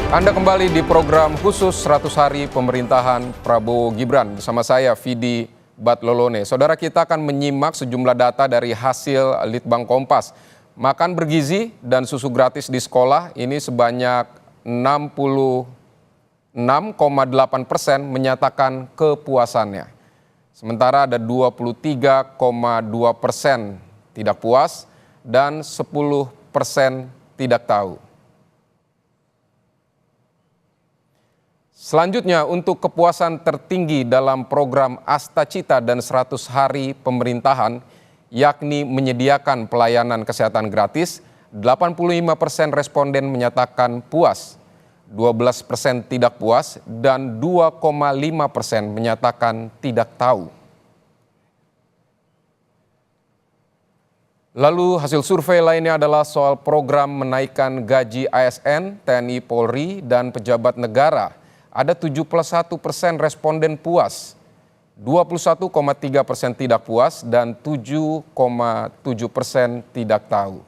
Anda kembali di program khusus 100 hari pemerintahan Prabowo Gibran bersama saya Vidi Batlolone. Saudara, kita akan menyimak sejumlah data dari hasil Litbang Kompas. Makan bergizi dan susu gratis di sekolah ini sebanyak 66,8% menyatakan kepuasannya. Sementara ada 23,2% tidak puas dan 10% tidak tahu. Selanjutnya, untuk kepuasan tertinggi dalam program Astacita dan 100 hari pemerintahan, yakni menyediakan pelayanan kesehatan gratis, 85% responden menyatakan puas, 12% tidak puas, dan 2,5% menyatakan tidak tahu. Lalu hasil survei lainnya adalah soal program menaikkan gaji ASN, TNI, Polri, dan pejabat negara. Ada 71% responden puas, 21,3% tidak puas, dan 7,7% tidak tahu.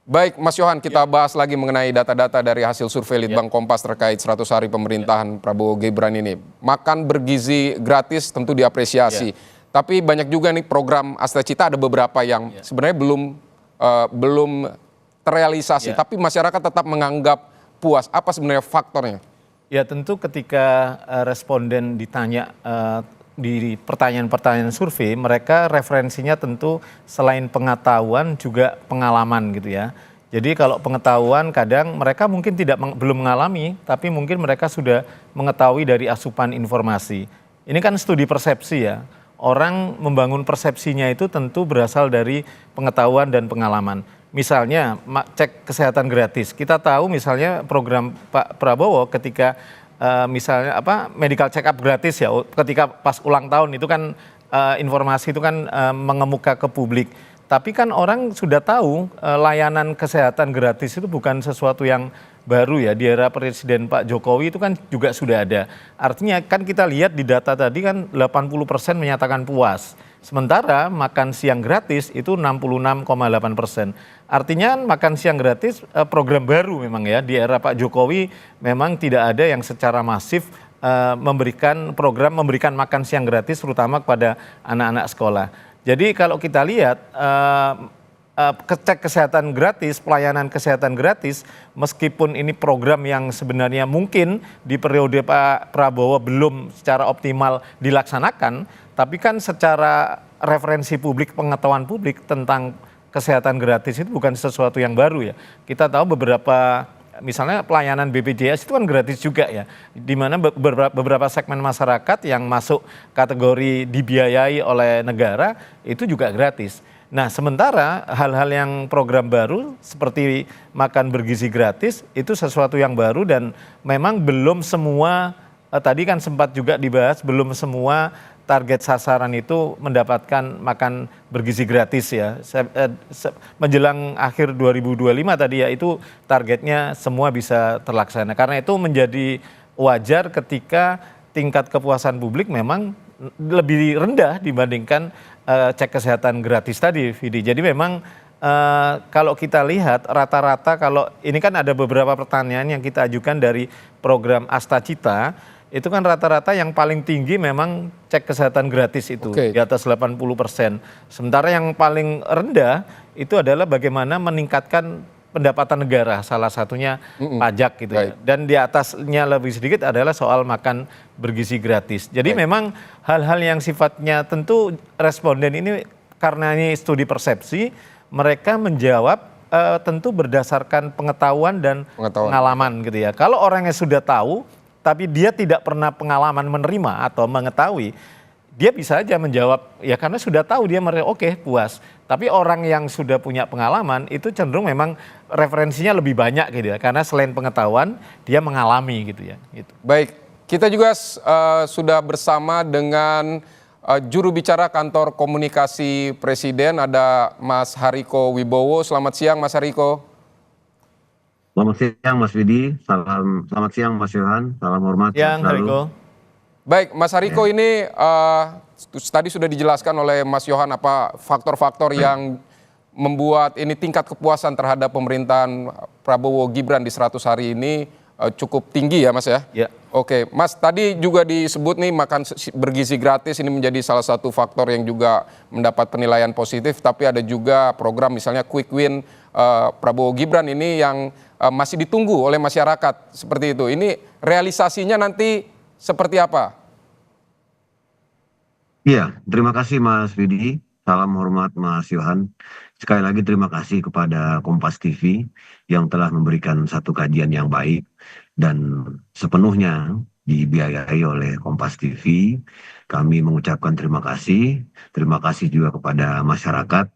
Baik, Mas Yohan, kita bahas lagi mengenai data-data dari hasil survei Litbang Kompas terkait 100 hari pemerintahan Prabowo Gibran ini. Makan bergizi gratis tentu diapresiasi, tapi banyak juga nih program Astacita, ada beberapa yang sebenarnya belum terrealisasi, tapi masyarakat tetap menganggap puas. Apa sebenarnya faktornya? Ya, tentu ketika responden ditanya di pertanyaan-pertanyaan survei, mereka referensinya tentu selain pengetahuan juga pengalaman gitu ya. Jadi kalau pengetahuan kadang mereka mungkin belum mengalami, tapi mungkin mereka sudah mengetahui dari asupan informasi. Ini kan studi persepsi ya. Orang membangun persepsinya itu tentu berasal dari pengetahuan dan pengalaman. Misalnya cek kesehatan gratis. Kita tahu misalnya program Pak Prabowo ketika misalnya medical check up gratis ya, ketika pas ulang tahun itu kan informasi itu kan mengemuka ke publik. Tapi kan orang sudah tahu layanan kesehatan gratis itu bukan sesuatu yang baru ya, di era Presiden Pak Jokowi itu kan juga sudah ada. Artinya kan kita lihat di data tadi kan 80% menyatakan puas. Sementara makan siang gratis itu 66,8%. Artinya makan siang gratis program baru memang ya, di era Pak Jokowi memang tidak ada yang secara masif memberikan makan siang gratis terutama kepada anak-anak sekolah. Jadi kalau kita lihat cek kesehatan gratis, pelayanan kesehatan gratis, meskipun ini program yang sebenarnya mungkin di periode Pak Prabowo belum secara optimal dilaksanakan, tapi kan secara referensi publik, pengetahuan publik tentang kesehatan gratis itu bukan sesuatu yang baru ya. Kita tahu beberapa, misalnya pelayanan BPJS itu kan gratis juga ya, di mana beberapa segmen masyarakat yang masuk kategori dibiayai oleh negara itu juga gratis. Nah, sementara hal-hal yang program baru seperti makan bergizi gratis itu sesuatu yang baru dan memang belum semua, tadi kan sempat juga dibahas, belum semua target sasaran itu mendapatkan makan bergizi gratis ya. Menjelang akhir 2025 tadi ya, itu targetnya semua bisa terlaksana. Karena itu menjadi wajar ketika tingkat kepuasan publik memang lebih rendah dibandingkan cek kesehatan gratis tadi, Vidi. Jadi memang kalau kita lihat rata-rata, kalau ini kan ada beberapa pertanyaan yang kita ajukan dari program Astacita, itu kan rata-rata yang paling tinggi memang cek kesehatan gratis itu, di atas 80%. Sementara yang paling rendah itu adalah bagaimana meningkatkan pendapatan negara, salah satunya pajak gitu ya. Dan di atasnya lebih sedikit adalah soal makan bergizi gratis. Jadi memang hal-hal yang sifatnya tentu responden ini karena ini studi persepsi, mereka menjawab tentu berdasarkan pengetahuan dan pengalaman gitu ya. Kalau orangnya sudah tahu, tapi dia tidak pernah pengalaman menerima atau mengetahui, dia bisa aja menjawab ya karena sudah tahu dia oke, puas. Tapi orang yang sudah punya pengalaman itu cenderung memang referensinya lebih banyak gitu ya, karena selain pengetahuan dia mengalami gitu ya. Gitu. Baik, kita juga sudah bersama dengan juru bicara kantor komunikasi Presiden, ada Mas Hariko Wibowo. Selamat siang Mas Hariko. Selamat siang Mas Vidi, selamat siang Mas Yohan, salam hormat. Siang Hariko. Baik, Mas Hariko, ini tadi sudah dijelaskan oleh Mas Yohan apa faktor-faktor yang membuat ini tingkat kepuasan terhadap pemerintahan Prabowo Gibran di 100 hari ini cukup tinggi ya Mas ya? Ya. Oke, Mas tadi juga disebut nih makan bergizi gratis ini menjadi salah satu faktor yang juga mendapat penilaian positif, tapi ada juga program misalnya Quick Win Prabowo Gibran ini yang masih ditunggu oleh masyarakat seperti itu. Ini realisasinya nanti seperti apa? Iya, terima kasih Mas Vidi. Salam hormat Mas Yohan. Sekali lagi terima kasih kepada Kompas TV yang telah memberikan satu kajian yang baik dan sepenuhnya dibiayai oleh Kompas TV. Kami mengucapkan terima kasih. Terima kasih juga kepada masyarakat.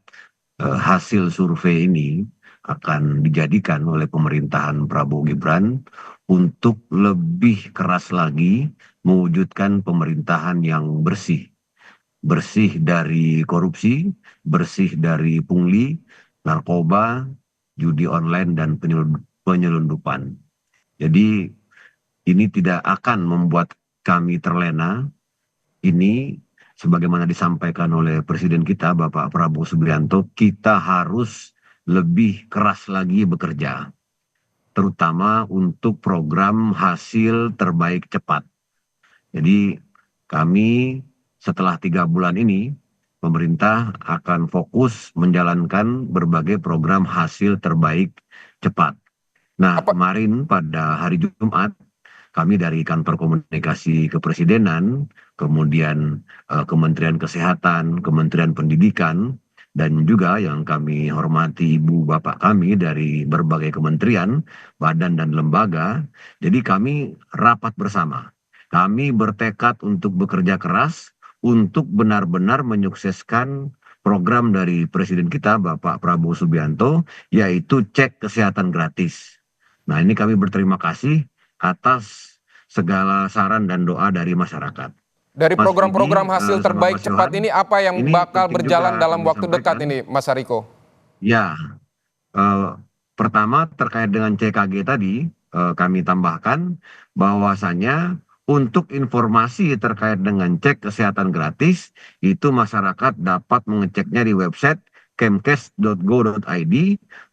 Hasil survei ini akan dijadikan oleh pemerintahan Prabowo Gibran untuk lebih keras lagi mewujudkan pemerintahan yang bersih. Bersih dari korupsi, bersih dari pungli, narkoba, judi online, dan penyelundupan. Jadi ini tidak akan membuat kami terlena. Ini sebagaimana disampaikan oleh Presiden kita, Bapak Prabowo Subianto, kita harus lebih keras lagi bekerja. Terutama untuk program hasil terbaik cepat. Jadi kami setelah 3 bulan ini, pemerintah akan fokus menjalankan berbagai program hasil terbaik cepat. Nah, kemarin pada hari Jumat, kami dari Kantor Komunikasi Kepresidenan, kemudian Kementerian Kesehatan, Kementerian Pendidikan, dan juga yang kami hormati ibu bapak kami dari berbagai kementerian, badan dan lembaga. Jadi kami rapat bersama. Kami bertekad untuk bekerja keras untuk benar-benar menyukseskan program dari Presiden kita, Bapak Prabowo Subianto, yaitu cek kesehatan gratis. Nah, ini kami berterima kasih atas segala saran dan doa dari masyarakat. Dari Mas program-program Didi, hasil sama terbaik Mas cepat Yohan, ini apa yang ini bakal penting berjalan juga dalam kami waktu dekat sampaikan. ini, Mas Hariko? Ya, pertama terkait dengan CKG tadi, kami tambahkan bahwasannya untuk informasi terkait dengan cek kesehatan gratis, itu masyarakat dapat mengeceknya di website kemkes.go.id,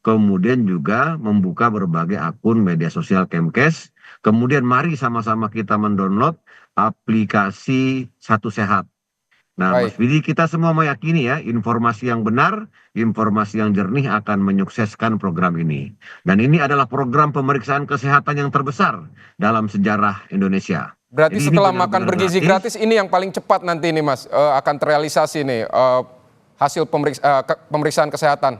kemudian juga membuka berbagai akun media sosial Kemkes. Kemudian mari sama-sama kita mendownload aplikasi Satu Sehat. Nah, Mas Baik. Widi, kita semua meyakini ya, informasi yang benar, informasi yang jernih akan menyukseskan program ini. Dan ini adalah program pemeriksaan kesehatan yang terbesar dalam sejarah Indonesia. Berarti Jadi ini setelah makan benar-benar bergizi gratis ini yang paling cepat nanti ini Mas akan terrealisasi nih hasil pemeriksaan kesehatan.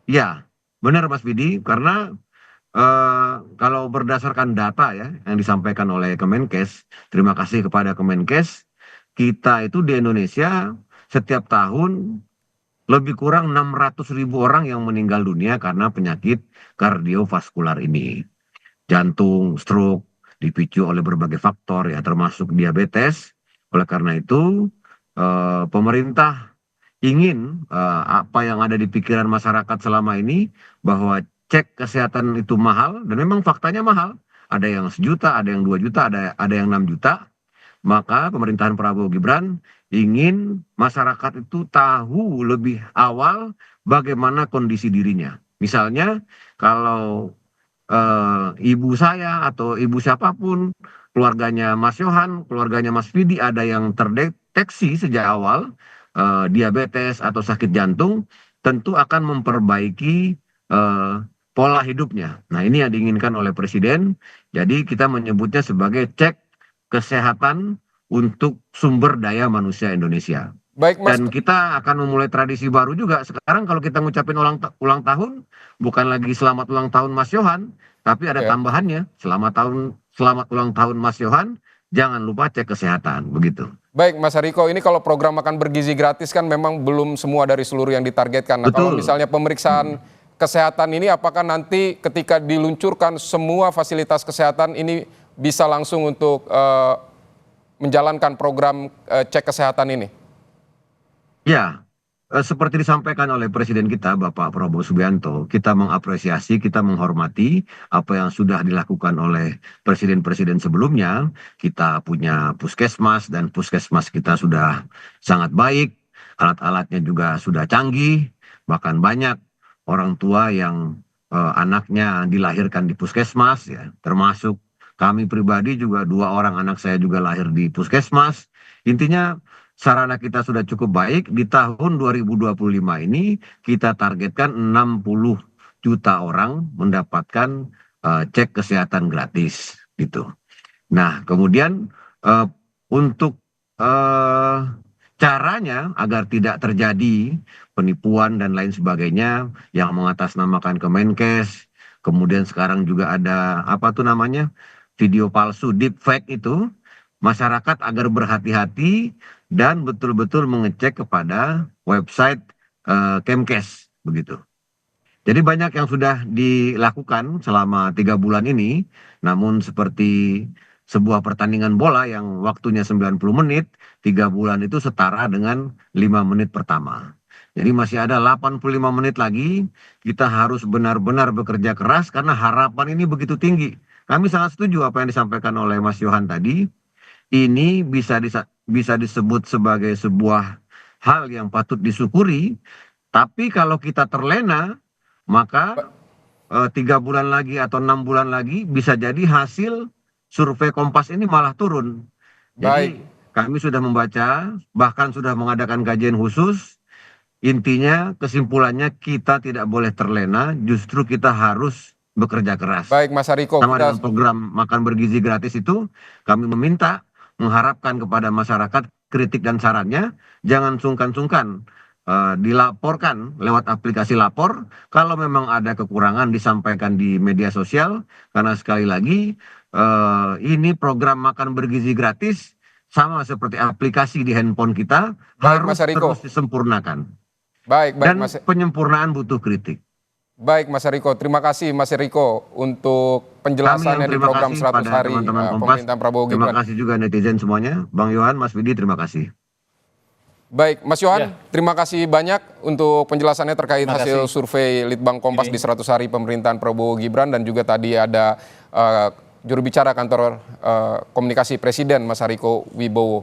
Ya, benar Mas Widi, karena kalau berdasarkan data ya yang disampaikan oleh Kemenkes, terima kasih kepada Kemenkes, kita itu di Indonesia setiap tahun lebih kurang 600.000 orang yang meninggal dunia karena penyakit kardiovaskular ini. Jantung, stroke, dipicu oleh berbagai faktor ya termasuk diabetes. Oleh karena itu pemerintah ingin apa yang ada di pikiran masyarakat selama ini bahwa cek kesehatan itu mahal dan memang faktanya mahal. Ada yang 1 juta, ada yang 2 juta, ada yang 6 juta. Maka pemerintahan Prabowo Gibran ingin masyarakat itu tahu lebih awal bagaimana kondisi dirinya. Misalnya kalau ibu saya atau ibu siapapun, keluarganya Mas Yohan, keluarganya Mas Vidi ada yang terdeteksi sejak awal diabetes atau sakit jantung, tentu akan memperbaiki pola hidupnya. Nah, ini yang diinginkan oleh Presiden. Jadi kita menyebutnya sebagai cek kesehatan untuk sumber daya manusia Indonesia. Baik Mas, Dan kita akan memulai tradisi baru juga. Sekarang kalau kita ngucapin ulang tahun, bukan lagi selamat ulang tahun Mas Yohan, tapi ada ya. tambahannya, selamat ulang tahun Mas Yohan, jangan lupa cek kesehatan, begitu. Baik Mas Hariko, ini kalau program makan bergizi gratis kan memang belum semua dari seluruh yang ditargetkan. Nah, kalau Betul. misalnya pemeriksaan kesehatan ini apakah nanti ketika diluncurkan semua fasilitas kesehatan ini bisa langsung untuk menjalankan program cek kesehatan ini? Ya, seperti disampaikan oleh Presiden kita, Bapak Prabowo Subianto, kita mengapresiasi, kita menghormati apa yang sudah dilakukan oleh presiden-presiden sebelumnya. Kita punya puskesmas dan puskesmas kita sudah sangat baik. alat-alatnya juga sudah canggih, bahkan banyak orang tua yang anaknya dilahirkan di puskesmas, ya, termasuk kami pribadi juga 2 orang anak saya juga lahir di puskesmas. Intinya sarana kita sudah cukup baik. Di tahun 2025 ini kita targetkan 60 juta orang mendapatkan cek kesehatan gratis gitu. Nah, kemudian eh, untuk eh, caranya agar tidak terjadi penipuan dan lain sebagainya yang mengatasnamakan Kemenkes, kemudian sekarang juga ada apa tuh namanya video palsu deepfake itu, masyarakat agar berhati-hati dan betul-betul mengecek kepada website Kemkes begitu. Jadi banyak yang sudah dilakukan selama 3 bulan ini, namun seperti sebuah pertandingan bola yang waktunya 90 menit, 3 bulan itu setara dengan 5 menit pertama. Jadi masih ada 85 menit lagi, kita harus benar-benar bekerja keras karena harapan ini begitu tinggi. Kami sangat setuju apa yang disampaikan oleh Mas Yohan tadi, ini bisa disebut sebagai sebuah hal yang patut disyukuri, tapi kalau kita terlena, maka 3 bulan lagi atau 6 bulan lagi bisa jadi hasil survei Kompas ini malah turun. Baik, Jadi kami sudah membaca, bahkan sudah mengadakan kajian khusus. Intinya kesimpulannya kita tidak boleh terlena, justru kita harus bekerja keras. baik Mas Hariko, Sama kita dengan program makan bergizi gratis itu, kami mengharapkan kepada masyarakat kritik dan sarannya, jangan sungkan-sungkan dilaporkan lewat aplikasi lapor. Kalau memang ada kekurangan disampaikan di media sosial, karena sekali lagi ini program makan bergizi gratis sama seperti aplikasi di handphone kita, baik harus Mas Hariko. terus disempurnakan. Baik, baik Dan Mas. penyempurnaan butuh kritik. Baik Mas Hariko, terima kasih Mas Hariko untuk Kami yang penjelasannya di terima program kasih 100 pada hari teman-teman Kompas. pemerintahan Prabowo Terima Gibran. kasih juga netizen semuanya. Bang Yohan, Mas Widi, terima kasih. Baik, Mas Yohan, terima kasih banyak untuk penjelasannya terkait Terima hasil kasih. survei Litbang Kompas di 100 hari pemerintahan Prabowo Gibran, dan juga tadi ada juru bicara kantor komunikasi Presiden Mas Hariko Wibowo.